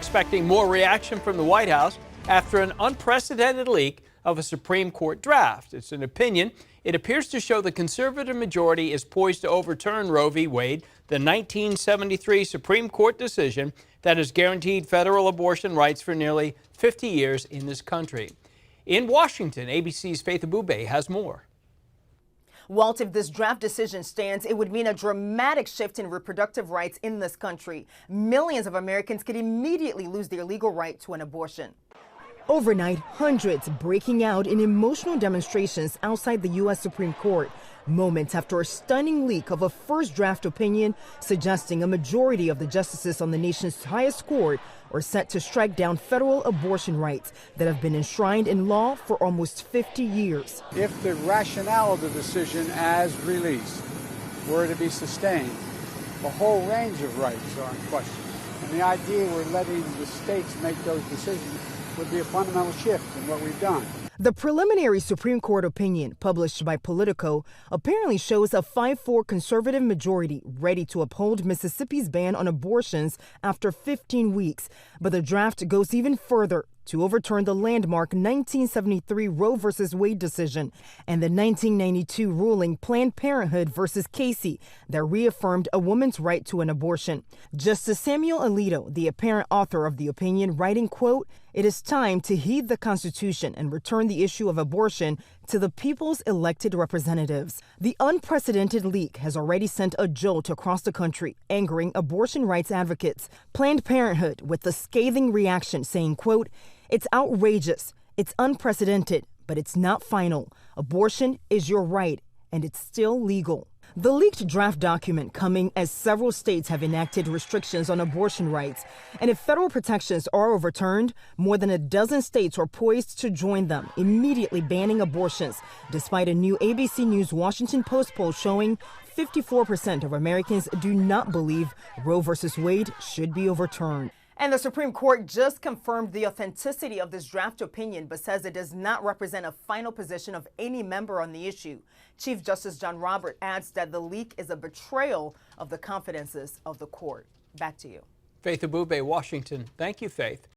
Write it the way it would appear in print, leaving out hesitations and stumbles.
Expecting more reaction from the White House after an unprecedented leak of a Supreme Court draft. It's an opinion. It appears to show the conservative majority is poised to overturn Roe v. Wade, the 1973 Supreme Court decision that has guaranteed federal abortion rights for nearly 50 years in this country. In Washington, ABC's Faith Abube has more. Walt, if this draft decision stands, it would mean a dramatic shift in reproductive rights in this country. Millions of Americans could immediately lose their legal right to an abortion. Overnight, hundreds breaking out in emotional demonstrations outside the U.S. Supreme Court, moments after a stunning leak of a first draft opinion suggesting a majority of the justices on the nation's highest court are set to strike down federal abortion rights that have been enshrined in law for almost 50 years. If the rationale of the decision as released were to be sustained, the whole range of rights are in question. And the idea we're letting the states make those decisions would be a fundamental shift in what we've done. The preliminary Supreme Court opinion published by Politico apparently shows a 5-4 conservative majority ready to uphold Mississippi's ban on abortions after 15 weeks. But the draft goes even further to overturn the landmark 1973 Roe v. Wade decision and the 1992 ruling Planned Parenthood v. Casey that reaffirmed a woman's right to an abortion. Justice Samuel Alito, the apparent author of the opinion, writing, quote, "It is time to heed the Constitution and return the issue of abortion to the people's elected representatives." The unprecedented leak has already sent a jolt across the country, angering abortion rights advocates. Planned Parenthood with a scathing reaction saying, quote, "It's outrageous, it's unprecedented, but it's not final. Abortion is your right, and it's still legal." The leaked draft document coming as several states have enacted restrictions on abortion rights. And if federal protections are overturned, more than a dozen states are poised to join them, immediately banning abortions, despite a new ABC News Washington Post poll showing 54% of Americans do not believe Roe v. Wade should be overturned. And the Supreme Court just confirmed the authenticity of this draft opinion, but says it does not represent a final position of any member on the issue. Chief Justice John Roberts adds that the leak is a betrayal of the confidences of the court. Back to you. Faith Abube, Washington. Thank you, Faith.